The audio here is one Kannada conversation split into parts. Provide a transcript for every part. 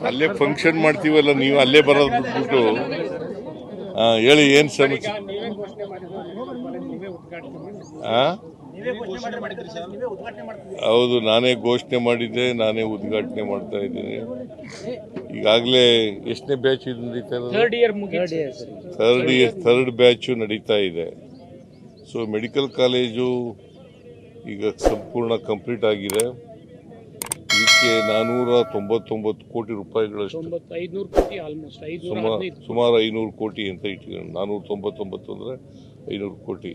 ಅಲ್ಲೇ ಫಂಕ್ಷನ್ ಮಾಡ್ತೀವಲ್ಲ, ನೀವು ಅಲ್ಲೇ ಬರೋದು ಬಿಟ್ಬಿಟ್ಟು ಹೇಳಿ ಏನ್ ಸಮಸ್ಯೆ? ಹೌದು, ನಾನೇ ಘೋಷಣೆ ಮಾಡಿದ್ದೆ, ನಾನೇ ಉದ್ಘಾಟನೆ ಮಾಡ್ತಾ ಇದ್ದೀನಿ. ಈಗಾಗಲೇ ಎಷ್ಟನೇ ಬ್ಯಾಚ್ ನಡೀತಾ ಇದೆ? ಥರ್ಡ್ ಬ್ಯಾಚ್ ನಡೀತಾ ಇದೆ. ಸೊ ಮೆಡಿಕಲ್ ಕಾಲೇಜು ಈಗ ಸಂಪೂರ್ಣ ಕಂಪ್ಲೀಟ್ ಆಗಿದೆ. ಇದಕ್ಕೆ 499 ಕೋಟಿ ರೂಪಾಯಿಗಳಷ್ಟು, ಸುಮಾರು 500 ಕೋಟಿ ಅಂತ ಇಟ್ಕೊಂಡು 499 ಅಂದರೆ 500 ಕೋಟಿ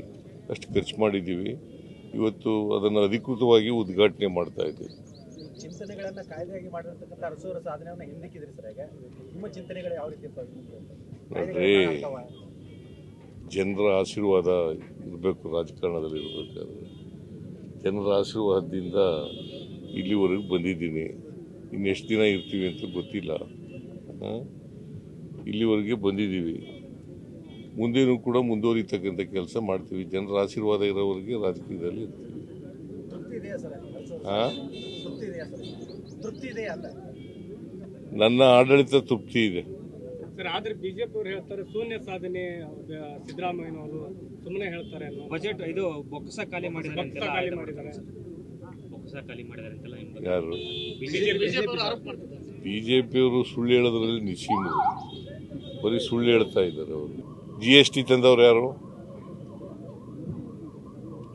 ಅಷ್ಟು ಖರ್ಚು ಮಾಡಿದ್ದೀವಿ. ಇವತ್ತು ಅದನ್ನು ಅಧಿಕೃತವಾಗಿ ಉದ್ಘಾಟನೆ ಮಾಡ್ತಾ ಇದ್ದೀವಿ. ಚಿಂತನೆಗಳನ್ನ ಕಾಯ್ದೆಯಾಗಿ ಮಾಡಿರ್ತಕ್ಕಂಥ ಅರಸೂರ ಸಾಧನೆಯನ್ನು ಹಿಂದಿಕ್ಕಿದ್ರಿ ಸರ್. ಈಗ ನಿಮ್ಮ ಚಿಂತನೆಗಳು ಯಾವ ರೀತಿ ನೋಡ್ರಿ, ಜನರ ಆಶೀರ್ವಾದ ಇರಬೇಕು, ರಾಜಕಾರಣದಲ್ಲಿ ಇರಬೇಕಾದ್ರೆ ಜನರ ಆಶೀರ್ವಾದದಿಂದ ಇಲ್ಲಿವರೆಗೂ ಬಂದಿದ್ದೀನಿ. ಇನ್ನೆಷ್ಟು ದಿನ ಇರ್ತೀವಿ ಅಂತ ಗೊತ್ತಿಲ್ಲ. ಇಲ್ಲಿವರೆಗೆ ಬಂದಿದ್ದೀವಿ, ಮುಂದೇನೂ ಕೂಡ ಮುಂದುವರಿತಕ್ಕಂಥ ಕೆಲಸ ಮಾಡ್ತೀವಿ. ಜನರ ಆಶೀರ್ವಾದ ಇರೋವರೆಗೆ ರಾಜಕೀಯದಲ್ಲಿ ಇರ್ತೀವಿ. ನನ್ನ ಆಡಳಿತ ತೃಪ್ತಿ ಇದೆ ಸರ್. ಆದ್ರೆ ಬಿಜೆಪಿ ಅವರು ಹೇಳ್ತಾರೆ ಶೂನ್ಯ ಸಾಧನೆ ಸಿದ್ದರಾಮಯ್ಯನವರು ಸುಮ್ಮನೆ ಹೇಳ್ತಾರೆ. ಬಜೆಟ್ ಇದು ಬೊಕ್ಕಸ ಖಾಲಿ ಮಾಡಿದ್ದಾರೆ. ಯಾರು? ಬಿಜೆಪಿಯವರು ಸುಳ್ಳು ಹೇಳೋದ್ರಲ್ಲಿ ನಿಶ್ಚಿಮರು, ಬರೀ ಸುಳ್ಳು ಹೇಳ್ತಾ ಇದ್ದಾರೆ. ಅವರು GST ತಂದವ್ರು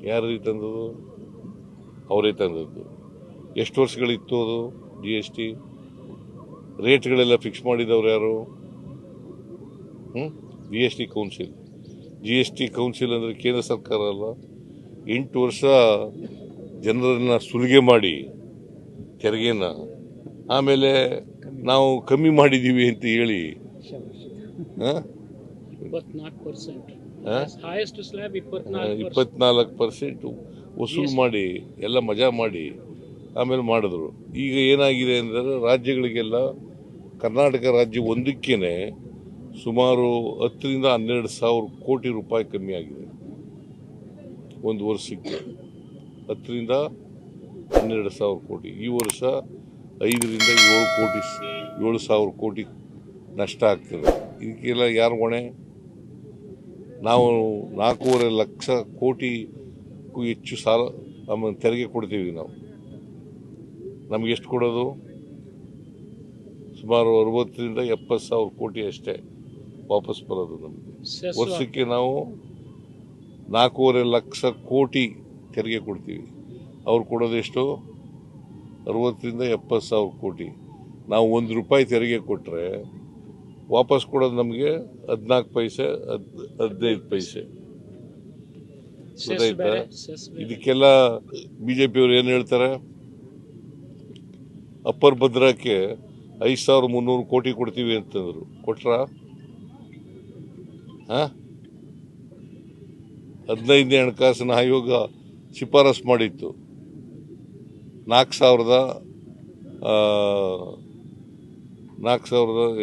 ಯಾರು ತಂದದ್ದು? ಅವರೇ ತಂದದ್ದು. ಎಷ್ಟು ವರ್ಷಗಳಿತ್ತು ಅದು GST? ರೇಟ್ಗಳೆಲ್ಲ ಫಿಕ್ಸ್ ಮಾಡಿದವ್ರು ಯಾರು? GST ಕೌನ್ಸಿಲ್ ಅಂದರೆ ಕೇಂದ್ರ ಸರ್ಕಾರ ಅಲ್ಲ. 8 ವರ್ಷ ಜನರನ್ನ ಸುಲಿಗೆ ಮಾಡಿ ತೆರಿಗೆನ ಆಮೇಲೆ ನಾವು ಕಮ್ಮಿ ಮಾಡಿದ್ದೀವಿ ಅಂತ ಹೇಳಿ 24% ವಸೂಲು ಮಾಡಿ ಎಲ್ಲ ಮಜಾ ಮಾಡಿ ಆಮೇಲೆ ಮಾಡಿದ್ರು. ಈಗ ಏನಾಗಿದೆ ಅಂದರೆ ರಾಜ್ಯಗಳಿಗೆಲ್ಲ ಕರ್ನಾಟಕ ರಾಜ್ಯ ಒಂದಕ್ಕೇನೆ ಸುಮಾರು 10 ರಿಂದ 12 ಸಾವಿರ ಕೋಟಿ ರೂಪಾಯಿ ಕಮ್ಮಿ ಆಗಿದೆ ಒಂದು ವರ್ಷಕ್ಕೆ. 10 ರಿಂದ 12 ಸಾವಿರ ಕೋಟಿ. ಈ ವರ್ಷ 5 ರಿಂದ 7 ಸಾವಿರ ಕೋಟಿ ನಷ್ಟ ಆಗ್ತದೆ. ಇದಕ್ಕೆಲ್ಲ ಯಾರು ಹೊಣೆ? ನಾವು 4.5 ಲಕ್ಷ ಕೋಟಿಗೂ ಹೆಚ್ಚು ಸಾಲ ತೆರಿಗೆ ಕೊಡ್ತೀವಿ. ನಮ್ಗೆ ಎಷ್ಟು ಕೊಡೋದು? ಸುಮಾರು 60 ರಿಂದ 70 ಸಾವಿರ ಕೋಟಿ ಅಷ್ಟೇ ವಾಪಸ್ ಬರೋದು ನಮಗೆ. ವರ್ಷಕ್ಕೆ ನಾವು 4.5 ಲಕ್ಷ ಕೋಟಿ ತೆರಿಗೆ ಕೊಡ್ತೀವಿ. ಅವ್ರು ಕೊಡೋದೆಷ್ಟು? 60 ರಿಂದ 70 ಸಾವಿರ ಕೋಟಿ. ನಾವು 1 ರೂಪಾಯಿ ತೆರಿಗೆ ಕೊಟ್ಟರೆ ವಾಪಸ್ ಕೊಡೋದು ನಮಗೆ 14 ಪೈಸೆ 15 ಪೈಸೆ. ಗೊತ್ತಾಯ್ತಾ? ಇದಕ್ಕೆಲ್ಲ ಬಿಜೆಪಿಯವರು ಏನು ಹೇಳ್ತಾರೆ? ಅಪ್ಪರ್ ಭದ್ರಕ್ಕೆ 5300 ಕೋಟಿ ಕೊಡ್ತೀವಿ ಅಂತಂದ್ರು. ಕೊಟ್ರ? 15ನೇ ಹಣಕಾಸಿನ ಆಯೋಗ ಶಿಫಾರಸು ಮಾಡಿತ್ತು 4,000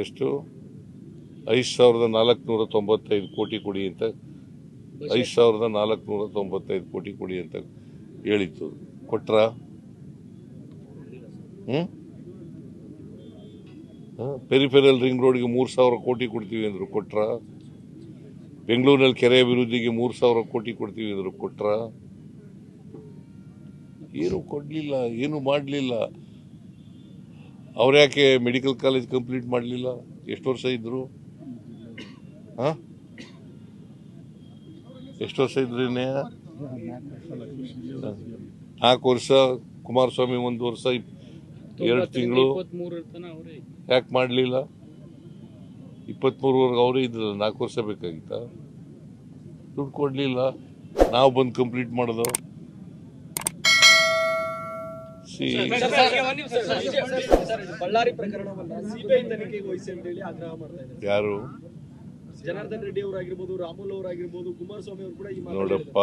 ಎಷ್ಟು 5,495 ಕೋಟಿ ಕೊಡಿ ಅಂತ, 5,495 ಕೋಟಿ ಕೊಡಿ ಅಂತ ಹೇಳಿತ್ತು. ಕೊಟ್ರ? ಪೆರಿಫೆರಲ್ ರಿಂಗ್ ರೋಡ್ಗೆ 3,000 ಕೋಟಿ ಕೊಡ್ತೀವಿ ಅಂದ್ರು. ಕೊಟ್ರ? ಬೆಂಗಳೂರಿನಲ್ಲಿ ಕೆರೆ ಅಭಿವೃದ್ಧಿಗೆ 3,000 ಕೋಟಿ ಕೊಡ್ತೀವಿ ಅಂದ್ರು. ಕೊಟ್ರ? ಏನು ಕೊಡ್ಲಿಲ್ಲ, ಏನು ಮಾಡಲಿಲ್ಲ. ಅವ್ರ್ಯಾಕೆ ಮೆಡಿಕಲ್ ಕಾಲೇಜ್ ಕಂಪ್ಲೀಟ್ ಮಾಡಲಿಲ್ಲ? ಎಷ್ಟು ವರ್ಷ ಇದ್ರು? ಎಷ್ಟು ವರ್ಷ ಇದ್ರಿ? 4 ವರ್ಷ. ಕುಮಾರಸ್ವಾಮಿ 1 ವರ್ಷ 2 ತಿಂಗಳು. ಯಾಕೆ ಮಾಡಲಿಲ್ಲ? 23ವರೆಗೆ ಅವರೇ ಇದ್ರಲ್ಲ, 4 ವರ್ಷ ಬೇಕಾಗಿತ್ತ? ದುಡ್ಡು ಕೊಡಲಿಲ್ಲ. ನಾವು ಬಂದು ಕಂಪ್ಲೀಟ್ ಮಾಡೋದು. ಬಳ್ಳಾರಿ ಪ್ರಕರಣವನ್ನ ಸಿಬಿಐ ತನಿಖೆಗೆ ವಹಿಸಿ ಅಂತ ಹೇಳಿ ಆಗ್ರಹ ಮಾಡ್ತಾ ಇದ್ದಾರೆ. ಯಾರು? ಜನಾರ್ದನ್ ರೆಡ್ಡಿ ಅವರಾಗಿರ್ಬೋದು, ರಾಮುಲು ಅವರಾಗಿರ್ಬೋದು, ಕುಮಾರಸ್ವಾಮಿ ಅವರು ಕೂಡ ನೋಡಪ್ಪ,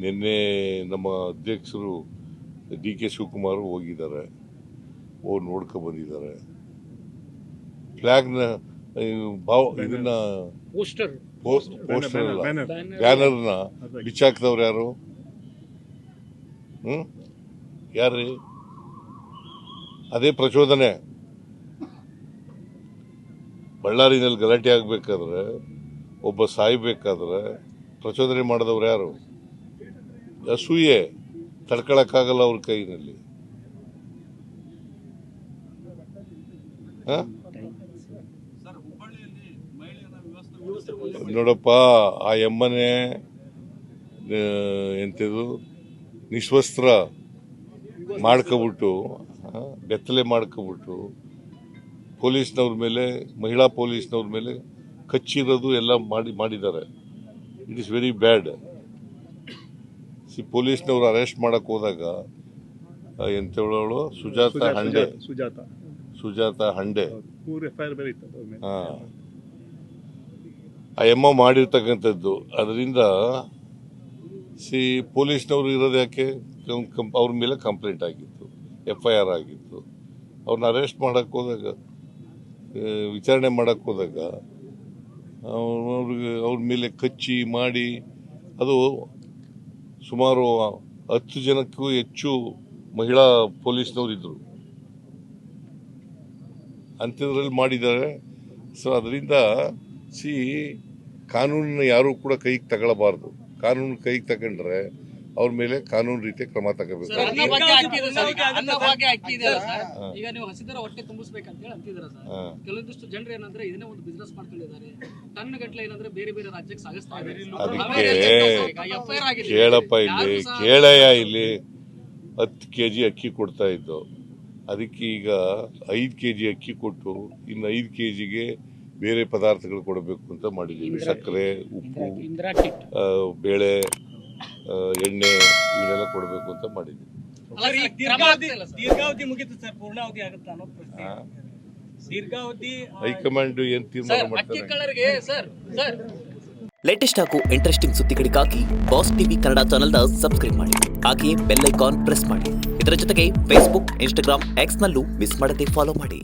ನಿನ್ನೆ ನಮ್ಮ ಅಧ್ಯಕ್ಷರು DK ಶಿವಕುಮಾರ್ ಹೋಗಿದ್ದಾರೆ, ನೋಡ್ಕೊ ಬಂದಿದ್ದಾರೆ. ಫ್ಲಾಗ್ನ ಇದನ್ನ ಪೋಸ್ಟರ್ ಅಲ್ಲ, ಬ್ಯಾನರ್ನ ಬಿಚ್ಚಾಕ್ದವ್ರು ಯಾರು? ಯಾರ್ರಿ? ಅದೇ ಪ್ರಚೋದನೆ. ಬಳ್ಳಾರಿನಲ್ಲಿ ಗಲಾಟೆ ಆಗಬೇಕಾದ್ರೆ, ಒಬ್ಬ ಸಾಯ್ಬೇಕಾದ್ರೆ ಪ್ರಚೋದನೆ ಮಾಡಿದವ್ರು ಯಾರು? ಅಸೂಯೆ ತಡ್ಕೊಳಕ್ಕಾಗಲ್ಲ ಅವ್ರ ಕೈನಲ್ಲಿ. ನೋಡಪ್ಪ, ಆ ಎಮ್ಮನೆ ಎಂಥದ್ದು ನಿಶ್ವಸ್ತ್ರ ಮಾಡ್ಕೊಬಿಟ್ಟು, ಬೆತ್ತಲೆ ಮಾಡ್ಕೊಬಿಟ್ಟು ಪೊಲೀಸ್ನವ್ರ ಮೇಲೆ, ಮಹಿಳಾ ಪೊಲೀಸ್ನವ್ರ ಮೇಲೆ ಕಚ್ಚಿರೋದು ಎಲ್ಲ ಮಾಡಿದ್ದಾರೆ. It is very bad. ಪೊಲೀಸ್ನವ್ರು ಅರೆಸ್ಟ್ ಮಾಡಕ್ ಹೋದಾಗ ಎಂಥವಳು ಸುಜಾತ ಹಂಡೆ ಆ ಎಮ್ಮ ಮಾಡಿರ್ತಕ್ಕಂಥದ್ದು. ಅದರಿಂದ ಪೊಲೀಸ್ನವ್ರು ಇರೋದು ಯಾಕೆ? ಅವ್ರ ಮೇಲೆ ಕಂಪ್ಲೇಂಟ್ ಆಗಿತ್ತು, FIR ಆಗಿತ್ತು. ಅವ್ರನ್ನ ಅರೆಸ್ಟ್ ಮಾಡಕ್ ಹೋದಾಗ, ವಿಚಾರಣೆ ಮಾಡಕ್ ಹೋದಾಗ ಅವ್ರ ಮೇಲೆ ಕಚ್ಚಿ ಮಾಡಿ, ಅದು ಸುಮಾರು 10 ಜನಕ್ಕೂ ಹೆಚ್ಚು ಮಹಿಳಾ ಪೊಲೀಸ್ನವ್ರು ಇದ್ರು, ಅಂಥದ್ರಲ್ಲಿ ಮಾಡಿದ್ದಾರೆ. ಸೊ ಅದರಿಂದ ಕಾನೂನನ್ನ ಯಾರು ಕೂಡ ಕೈಗೆ ತಗೊಳ್ಳಬಾರ್ದು. ಕಾನೂನು ಕೈಗೆ ತಗೊಂಡ್ರೆ ಅವ್ರ ಮೇಲೆ ಕಾನೂನು ರೀತಿಯ ಕ್ರಮ ತಗೋಬೇಕು. ಈಗ ನೀವು ಹಸಿದರ ಹೊಟ್ಟೆ ತುಂಬಿಸ್ಬೇಕಂತ ಹೇಳಿ ಅಂತಿದ್ದೀರಾ ಸರ್. ಕೆಲವೊಂದಿಷ್ಟು ಜನರು ಏನಂದ್ರೆ ಇದನ್ನೇ ಒಂದು ಬಿಸ್ನೆಸ್ ಮಾಡ್ಕೊಂಡಿದ್ದಾರೆ. ಟನ್ ಗಟ್ಟಲೆ ಏನಂದ್ರೆ ಬೇರೆ ಬೇರೆ ರಾಜ್ಯಕ್ಕೆ ಸಾಗಿಸ್ತಾ ಇದ್ದಾರೆ. ಕೇಳಪ್ಪ, ಇಲ್ಲಿ ಕೇಳಯ್ಯ, ಇಲ್ಲಿ 10 kg ಅಕ್ಕಿ ಕೊಡ್ತಾ ಇದ್ದು, ಅದಕ್ಕೆ ಈಗ 5 kg ಅಕ್ಕಿ ಕೊಟ್ಟು ಇನ್ನು 5 kgಗೆ ಬೇರೆ ಪದಾರ್ಥಗಳು ಕೊಡಬೇಕು ಅಂತ ಮಾಡಿದ್ದೀವಿ. ಸಕ್ಕರೆ, ಉಪ್ಪು, ಬೇಳೆ, ಎಣ್ಣೆ ಇವನ್ನೆಲ್ಲ ಕೊಡಬೇಕು ಅಂತ ಮಾಡಿದ್ದೀವಿ. ದೀರ್ಘಾವಧಿ ಮುಗಿತು ಸರ್, ಪೂರ್ಣಾವಧಿ ಆಗುತ್ತಾ ಅನ್ನೋ ಪ್ರಶ್ನೆ. ದೀರ್ಘಾವಧಿ ಹೈಕಮಾಂಡ್ ಏನ್ ತೀರ್ಮಾನ ಮಾಡ್ತಾರೆ? ಲೇಟೆಸ್ಟ್ ಹಾಗೂ ಇಂಟ್ರೆಸ್ಟಿಂಗ್ ಸುದ್ದಿಗಳಿಗಾಗಿ ಬಾಸ್ ಟಿವಿ ಕನ್ನಡ ಚಾನೆಲ್ನ ಸಬ್ಸ್ಕ್ರೈಬ್ ಮಾಡಿ. ಹಾಗೆಯೇ ಬೆಲ್ ಐಕಾನ್ ಪ್ರೆಸ್ ಮಾಡಿ. ಇದರ ಜೊತೆಗೆ ಫೇಸ್ಬುಕ್, ಇನ್ಸ್ಟಾಗ್ರಾಮ್, ಎಕ್ಸ್ನಲ್ಲೂ ಮಿಸ್ ಮಾಡದೆ ಫಾಲೋ ಮಾಡಿ.